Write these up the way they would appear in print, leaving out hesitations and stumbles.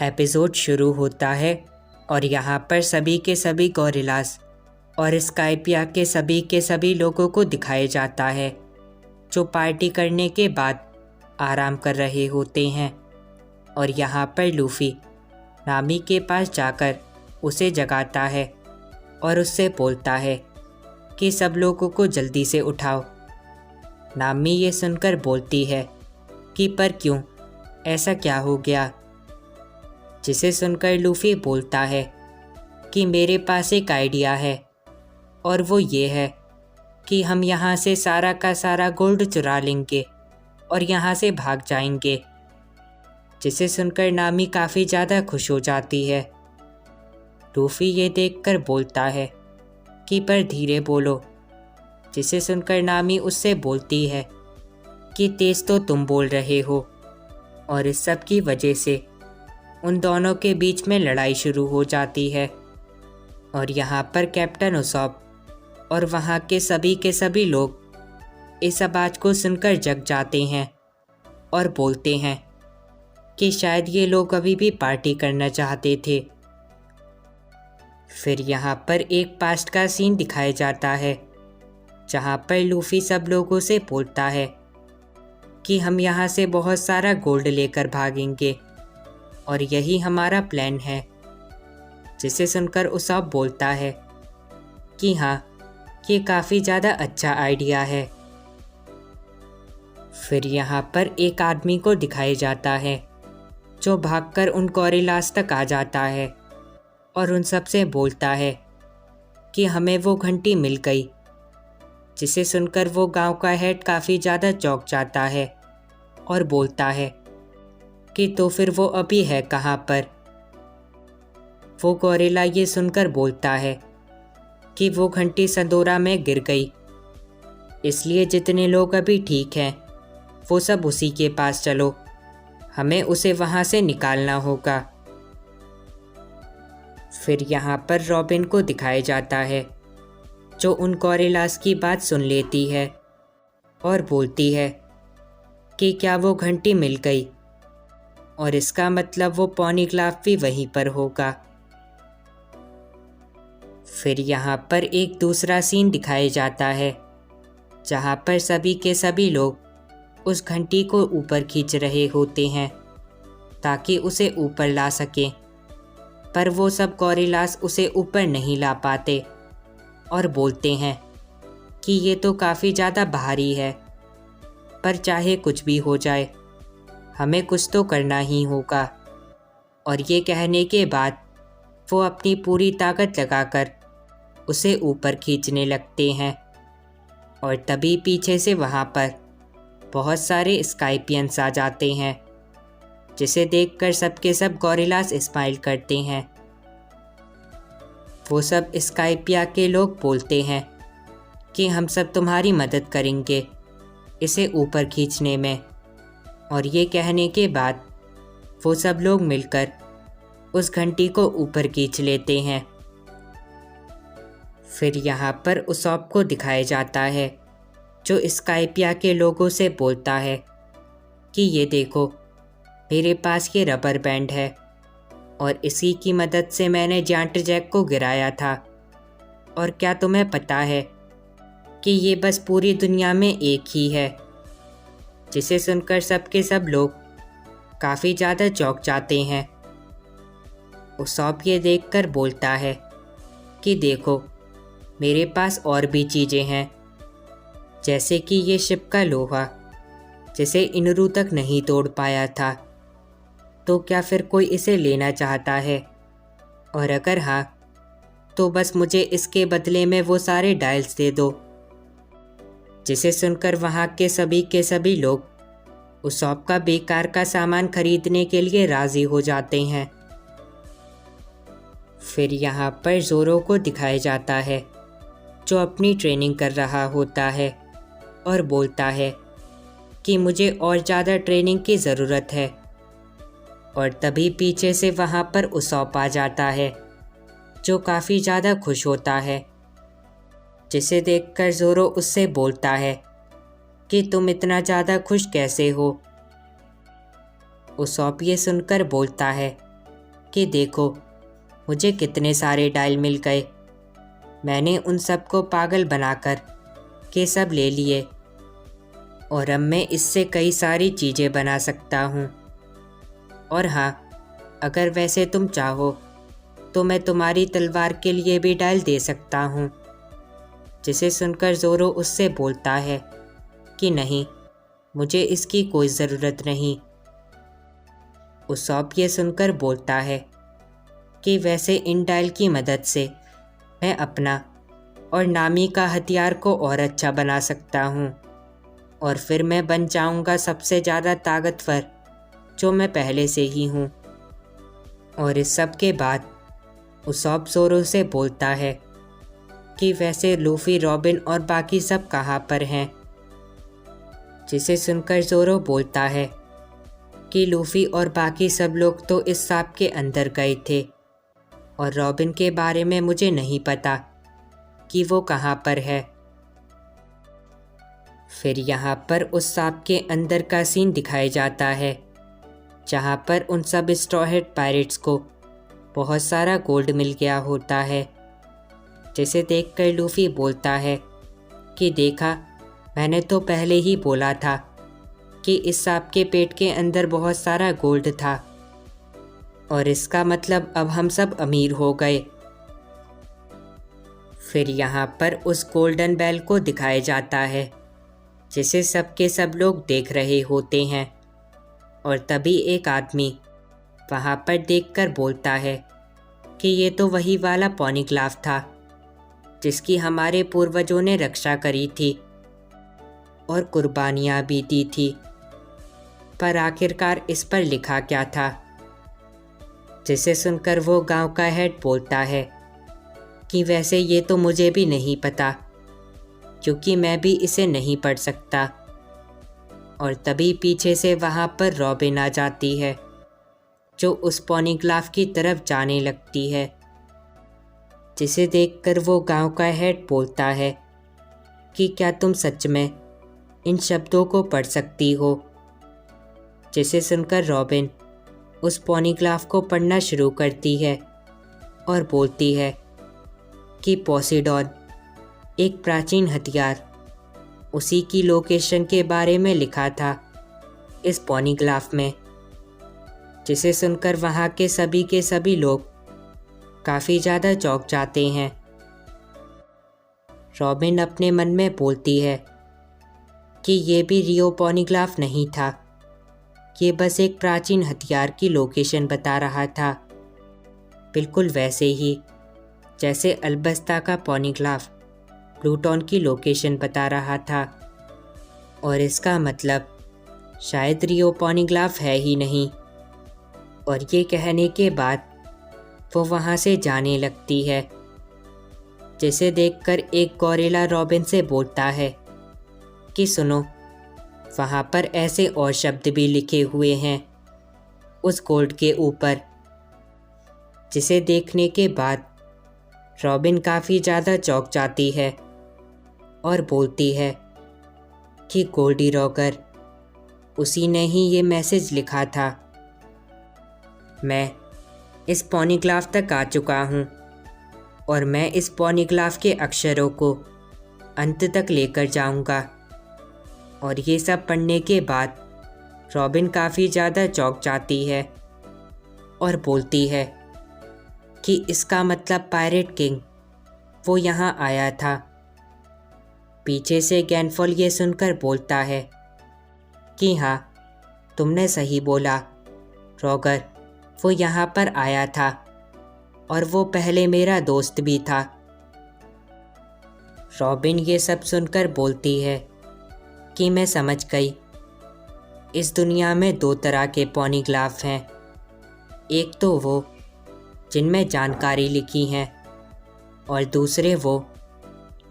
Episode शुरू होता है और यहाँ पर सभी के सभी गोरिल्लास और स्काइपिया के सभी लोगों को दिखाया जाता है जो पार्टी करने के बाद आराम कर रहे होते हैं। और यहाँ पर लूफ़ी नामी के पास जाकर उसे जगाता है और उससे बोलता है कि सब लोगों को जल्दी से उठाओ। नामी ये सुनकर बोलती है कि पर क्यों, ऐसा क्या हो गया? जिसे सुनकर लूफ़ी बोलता है कि मेरे पास एक आइडिया है और वो ये है कि हम यहाँ से सारा का सारा गोल्ड चुरा लेंगे और यहाँ से भाग जाएंगे। जिसे सुनकर नामी काफ़ी ज़्यादा खुश हो जाती है। लूफ़ी ये देखकर बोलता है कि पर धीरे बोलो। जिसे सुनकर नामी उससे बोलती है कि तेज़ तो तुम बोल रहे हो। और इस सब की वजह से उन दोनों के बीच में लड़ाई शुरू हो जाती है। और यहाँ पर कैप्टन उसॉप और वहाँ के सभी लोग इस आवाज़ को सुनकर जग जाते हैं और बोलते हैं कि शायद ये लोग अभी भी पार्टी करना चाहते थे। फिर यहाँ पर एक पास्ट का सीन दिखाया जाता है जहाँ पर लूफ़ी सब लोगों से बोलता है कि हम यहाँ से बहुत सारा गोल्ड लेकर भागेंगे और यही हमारा प्लान है। जिसे सुनकर उसॉप बोलता है कि हाँ, ये काफ़ी ज़्यादा अच्छा आइडिया है। फिर यहाँ पर एक आदमी को दिखाया जाता है जो भागकर उन गोरिल्लास तक आ जाता है और उन सब से बोलता है कि हमें वो घंटी मिल गई। जिसे सुनकर वो गांव का हेड काफ़ी ज़्यादा चौंक जाता है और बोलता है कि तो फिर वो अभी है कहाँ पर? वो गोरिल्ला ये सुनकर बोलता है कि वो घंटी संदोरा में गिर गई, इसलिए जितने लोग अभी ठीक हैं वो सब उसी के पास चलो, हमें उसे वहाँ से निकालना होगा। फिर यहाँ पर रॉबिन को दिखाया जाता है जो उन गोरिल्लास की बात सुन लेती है और बोलती है कि क्या वो घंटी मिल गई, और इसका मतलब वो पॉनीग्लाफ भी वहीं पर होगा। फिर यहाँ पर एक दूसरा सीन दिखाया जाता है जहाँ पर सभी के सभी लोग उस घंटी को ऊपर खींच रहे होते हैं ताकि उसे ऊपर ला सकें, पर वो सब गोरिल्लास उसे ऊपर नहीं ला पाते और बोलते हैं कि ये तो काफ़ी ज़्यादा भारी है, पर चाहे कुछ भी हो जाए हमें कुछ तो करना ही होगा। और ये कहने के बाद वो अपनी पूरी ताकत लगाकर उसे ऊपर खींचने लगते हैं। और तभी पीछे से वहाँ पर बहुत सारे स्काइपियंस आ जाते हैं जिसे देखकर सबके सब गोरिल्लास स्माइल करते हैं। वो सब स्काइपिया के लोग बोलते हैं कि हम सब तुम्हारी मदद करेंगे इसे ऊपर खींचने में। और ये कहने के बाद वो सब लोग मिलकर उस घंटी को ऊपर खींच लेते हैं। फिर यहाँ पर उसॉप को दिखाया जाता है जो स्काइपिया के लोगों से बोलता है कि ये देखो, मेरे पास ये रबर बैंड है और इसी की मदद से मैंने जांट जैक को गिराया था। और क्या तुम्हें पता है कि ये बस पूरी दुनिया में एक ही है? जिसे सुनकर सबके सब लोग काफ़ी ज़्यादा चौंक जाते हैं। उसॉप ये देखकर बोलता है कि देखो, मेरे पास और भी चीज़ें हैं, जैसे कि ये शिप का लोहा जिसे इनरू तक नहीं तोड़ पाया था। तो क्या फिर कोई इसे लेना चाहता है? और अगर हाँ, तो बस मुझे इसके बदले में वो सारे डायल्स दे दो। जिसे सुनकर वहाँ के सभी लोग उसॉप का बेकार का सामान खरीदने के लिए राज़ी हो जाते हैं। फिर यहाँ पर ज़ोरो को दिखाया जाता है जो अपनी ट्रेनिंग कर रहा होता है और बोलता है कि मुझे और ज़्यादा ट्रेनिंग की ज़रूरत है। और तभी पीछे से वहाँ पर उसॉप आ जाता है जो काफ़ी ज़्यादा खुश होता है। जिसे देखकर ज़ोरो उससे बोलता है कि तुम इतना ज़्यादा खुश कैसे हो? उसॉप ये सुनकर बोलता है कि देखो मुझे कितने सारे डायल मिल गए। मैंने उन सबको पागल बनाकर के सब ले लिए और अब मैं इससे कई सारी चीज़ें बना सकता हूँ। और हाँ, अगर वैसे तुम चाहो तो मैं तुम्हारी तलवार के लिए भी डायल दे सकता हूँ। जिसे सुनकर ज़ोरो उससे बोलता है कि नहीं, मुझे इसकी कोई ज़रूरत नहीं। उसॉप ये सुनकर बोलता है कि वैसे इन डायल की मदद से मैं अपना और नामी का हथियार को और अच्छा बना सकता हूँ और फिर मैं बन जाऊँगा सबसे ज़्यादा ताकतवर जो मैं पहले से ही हूँ। और इस सब के बाद उसॉप ज़ोरो से बोलता है कि वैसे लूफ़ी, रॉबिन और बाकी सब कहाँ पर हैं। जिसे सुनकर ज़ोरो बोलता है कि लूफ़ी और बाकी सब लोग तो इस सांप के अंदर गए थे और रॉबिन के बारे में मुझे नहीं पता कि वो कहाँ पर है। फिर यहाँ पर उस सांप के अंदर का सीन दिखाया जाता है जहाँ पर उन सब स्ट्रॉ हेड पायरेट्स को बहुत सारा गोल्ड मिल गया होता है। जिसे देखकर लूफ़ी बोलता है कि देखा, मैंने तो पहले ही बोला था कि इस सांप के पेट के अंदर बहुत सारा गोल्ड था और इसका मतलब अब हम सब अमीर हो गए। फिर यहाँ पर उस गोल्डन बैल को दिखाया जाता है जिसे सब के सब लोग देख रहे होते हैं और तभी एक आदमी वहाँ पर देखकर बोलता है कि ये तो वही वाला पॉनीग्लाफ था जिसकी हमारे पूर्वजों ने रक्षा करी थी और कुर्बानियाँ भी दी थी। पर आखिरकार इस पर लिखा क्या था? जिसे सुनकर वो गांव का हेड बोलता है कि वैसे ये तो मुझे भी नहीं पता क्योंकि मैं भी इसे नहीं पढ़ सकता। और तभी पीछे से वहाँ पर रॉबिन आ जाती है जो उस पॉनीग्लाफ की तरफ जाने लगती है। जिसे देखकर वो गांव का हेड बोलता है कि क्या तुम सच में इन शब्दों को पढ़ सकती हो? जिसे सुनकर रॉबिन उस पॉनीग्लाफ को पढ़ना शुरू करती है और बोलती है कि पोसीडॉन, एक प्राचीन हथियार, उसी की लोकेशन के बारे में लिखा था इस पॉनीग्लाफ में। जिसे सुनकर वहाँ के सभी लोग काफ़ी ज़्यादा चौंक जाते हैं। रॉबिन अपने मन में बोलती है कि ये भी रियो पॉनीग्लाफ नहीं था, ये बस एक प्राचीन हथियार की लोकेशन बता रहा था, बिल्कुल वैसे ही जैसे अल्बस्ता का पॉनीग्लाफ प्लूटोन की लोकेशन बता रहा था। और इसका मतलब शायद रियो पॉनीग्लाफ है ही नहीं। और ये कहने के बाद वो वहाँ से जाने लगती है। जिसे देखकर एक गोरिल्ला रॉबिन से बोलता है कि सुनो, वहाँ पर ऐसे और शब्द भी लिखे हुए हैं उस गोल्ड के ऊपर। जिसे देखने के बाद रॉबिन काफ़ी ज़्यादा चौंक जाती है और बोलती है कि गोल्डी रॉगर, उसी ने ही ये मैसेज लिखा था। मैं इस पॉनीग्लाफ तक आ चुका हूँ और मैं इस पॉनीग्लाफ के अक्षरों को अंत तक लेकर जाऊँगा। और ये सब पढ़ने के बाद रॉबिन काफ़ी ज़्यादा चौंक जाती है और बोलती है कि इसका मतलब पायरेट किंग वो यहाँ आया था। पीछे से गैनफॉल ये सुनकर बोलता है कि हाँ, तुमने सही बोला रॉगर, वो यहाँ पर आया था और वो पहले मेरा दोस्त भी था। रॉबिन ये सब सुनकर बोलती है कि मैं समझ गई, इस दुनिया में दो तरह के पॉनीग्लाफ हैं, एक तो वो जिनमें जानकारी लिखी है और दूसरे वो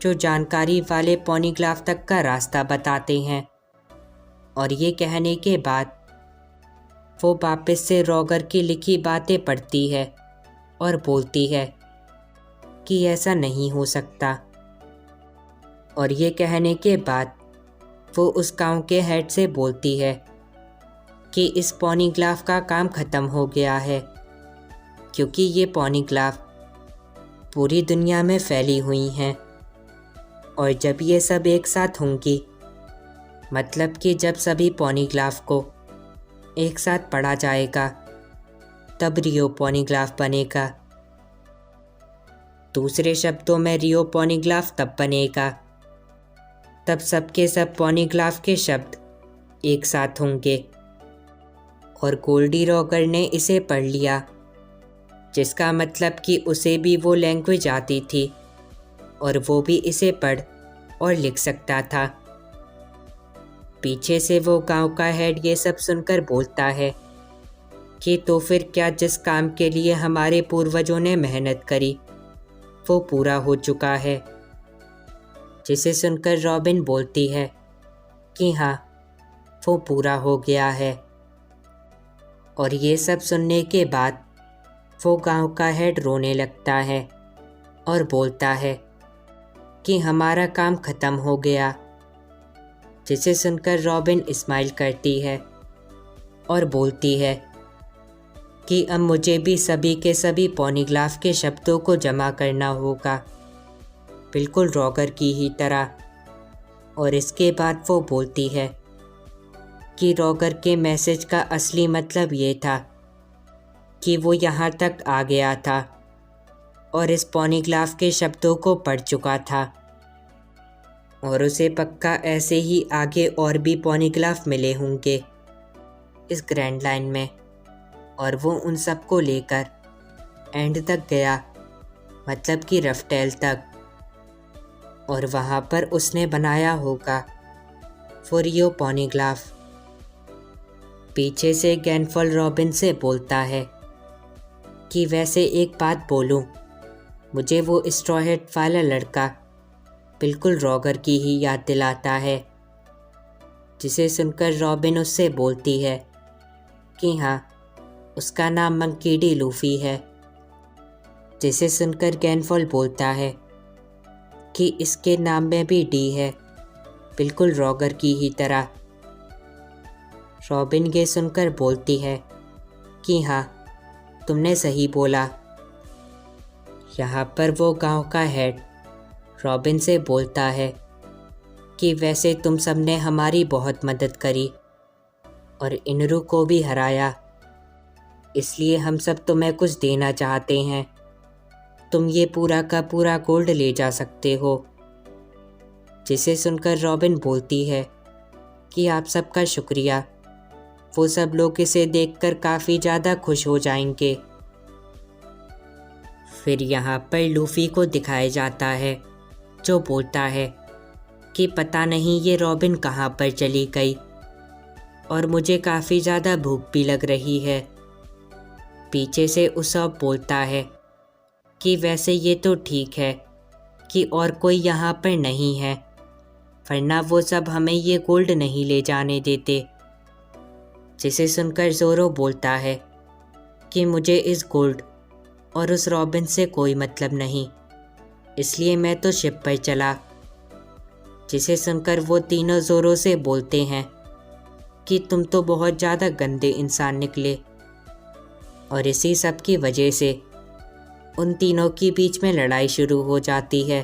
जो जानकारी वाले पॉनीग्लाफ तक का रास्ता बताते हैं। और ये कहने के बाद वो वापस से रॉगर की लिखी बातें पढ़ती है और बोलती है कि ऐसा नहीं हो सकता। और ये कहने के बाद वो उस गांव के हेड से बोलती है कि इस पॉनीग्लाफ का काम ख़त्म हो गया है क्योंकि ये पॉलीग्राफ पूरी दुनिया में फैली हुई हैं और जब ये सब एक साथ होंगी, मतलब कि जब सभी पॉलीग्राफ को एक साथ पढ़ा जाएगा, तब रियो पॉलीग्राफ बनेगा। दूसरे शब्दों में रियो पॉलीग्राफ तब बनेगा तब सबके सब पॉलीग्राफ के शब्द एक साथ होंगे। और गोल्डी रॉगर ने इसे पढ़ लिया, जिसका मतलब कि उसे भी वो लैंग्वेज आती थी और वो भी इसे पढ़ और लिख सकता था। पीछे से वो गांव का हेड ये सब सुनकर बोलता है कि तो फिर क्या जिस काम के लिए हमारे पूर्वजों ने मेहनत करी वो पूरा हो चुका है। जिसे सुनकर रॉबिन बोलती है कि हाँ, वो पूरा हो गया है। और ये सब सुनने के बाद वो गांव का हेड रोने लगता है और बोलता है कि हमारा काम ख़त्म हो गया। जिसे सुनकर रॉबिन स्माइल करती है और बोलती है कि अब मुझे भी सभी के सभी पॉलीग्राफ के शब्दों को जमा करना होगा, बिल्कुल रॉगर की ही तरह। और इसके बाद वो बोलती है कि रॉगर के मैसेज का असली मतलब ये था कि वो यहाँ तक आ गया था और इस पॉलीग्राफ के शब्दों को पढ़ चुका था और उसे पक्का ऐसे ही आगे और भी पॉलीग्राफ मिले होंगे इस ग्रैंड लाइन में, और वो उन सब को लेकर एंड तक गया, मतलब कि रफ्टेल तक। और वहाँ पर उसने बनाया होगा वो रियो पॉलीग्राफ। पीछे से गैनफॉल रॉबिन से बोलता है कि वैसे एक बात बोलूं, मुझे वो स्ट्रॉ हैट वाला लड़का बिल्कुल रॉगर की ही याद दिलाता है। जिसे सुनकर रॉबिन उससे बोलती है कि हाँ, उसका नाम मंकी डी लूफी है। जिसे सुनकर गैनफॉल बोलता है कि इसके नाम में भी डी है, बिल्कुल रॉगर की ही तरह। रॉबिन ये सुनकर बोलती है कि हाँ, तुमने सही बोला। यहाँ पर वो गांव का हेड रॉबिन से बोलता है कि वैसे तुम सब ने हमारी बहुत मदद करी और इनरू को भी हराया, इसलिए हम सब तुम्हें कुछ देना चाहते हैं। तुम ये पूरा का पूरा गोल्ड ले जा सकते हो। जिसे सुनकर रॉबिन बोलती है कि आप सबका शुक्रिया। वो सब लोग इसे देखकर काफ़ी ज़्यादा खुश हो जाएंगे। फिर यहाँ पर लूफी को दिखाया जाता है, जो बोलता है कि पता नहीं ये रॉबिन कहाँ पर चली गई और मुझे काफ़ी ज़्यादा भूख भी लग रही है। पीछे से उसॉप बोलता है कि वैसे ये तो ठीक है कि और कोई यहाँ पर नहीं है, वरना वो सब हमें ये गोल्ड नहीं ले जाने देते। जिसे सुनकर ज़ोरो बोलता है कि मुझे इस गोल्ड और उस रॉबिन से कोई मतलब नहीं, इसलिए मैं तो शिप पर चला। जिसे सुनकर वो तीनों ज़ोरो से बोलते हैं कि तुम तो बहुत ज़्यादा गंदे इंसान निकले। और इसी सब की वजह से उन तीनों के बीच में लड़ाई शुरू हो जाती है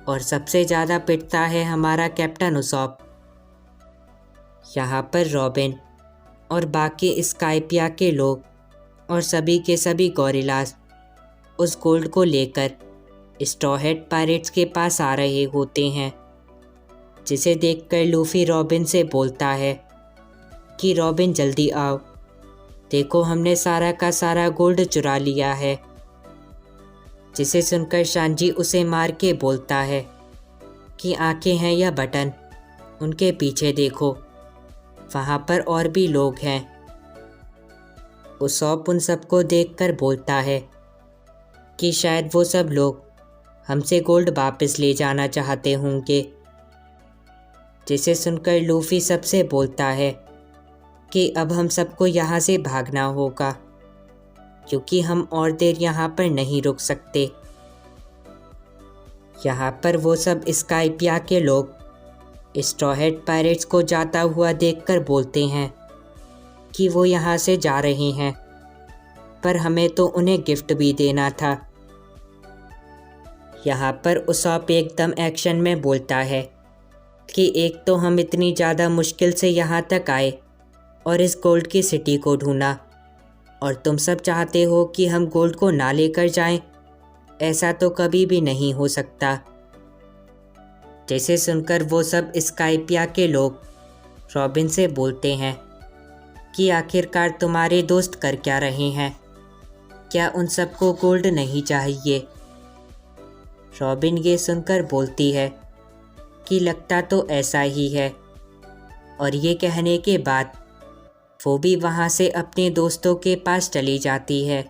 और सबसे ज़्यादा पिटता है हमारा कैप्टन उसॉप। यहाँ पर रॉबिन और बाकी स्काइपिया के लोग और सभी के सभी गोरिल्लास उस गोल्ड को लेकर स्ट्रॉ हैट पायरेट्स के पास आ रहे होते हैं। जिसे देखकर लूफी रॉबिन से बोलता है कि रॉबिन जल्दी आओ, देखो हमने सारा का सारा गोल्ड चुरा लिया है। जिसे सुनकर शांजी उसे मार के बोलता है कि आंखें हैं या बटन, उनके पीछे देखो, वहाँ पर और भी लोग हैं। उसॉप उन सबको देखकर बोलता है कि शायद वो सब लोग हमसे गोल्ड वापस ले जाना चाहते होंगे। जिसे सुनकर लूफी सबसे बोलता है कि अब हम सबको यहाँ से भागना होगा, क्योंकि हम और देर यहाँ पर नहीं रुक सकते। यहाँ पर वो सब स्काइपिया के लोग स्ट्रॉ हैट पायरेट्स को जाता हुआ देखकर बोलते हैं कि वो यहाँ से जा रहे हैं। पर हमें तो उन्हें गिफ्ट भी देना था। यहाँ पर उसॉप एकदम एक्शन में बोलता है कि एक तो हम इतनी ज़्यादा मुश्किल से यहाँ तक आए और इस गोल्ड की सिटी को ढूंढा, और तुम सब चाहते हो कि हम गोल्ड को ना लेकर जाएं। ऐसा तो कभी भी नहीं हो सकता। जिसे सुनकर वो सब स्काइपिया के लोग रॉबिन से बोलते हैं कि आखिरकार तुम्हारे दोस्त कर क्या रहे हैं, क्या उन सबको गोल्ड नहीं चाहिए। रॉबिन ये सुनकर बोलती है कि लगता तो ऐसा ही है, और ये कहने के बाद वो भी वहाँ से अपने दोस्तों के पास चली जाती है,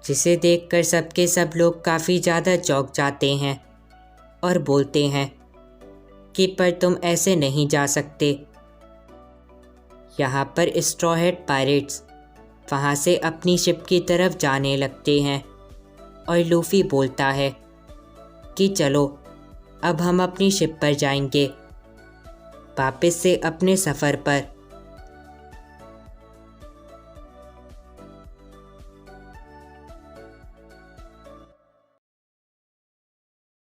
जिसे देखकर सबके सब लोग काफ़ी ज़्यादा चौंक जाते हैं और बोलते हैं कि पर तुम ऐसे नहीं जा सकते। यहाँ पर स्ट्रॉ हैट पायरेट्स वहाँ से अपनी शिप की तरफ जाने लगते हैं और लूफी बोलता है कि चलो अब हम अपनी शिप पर जाएंगे, वापस से अपने सफ़र पर।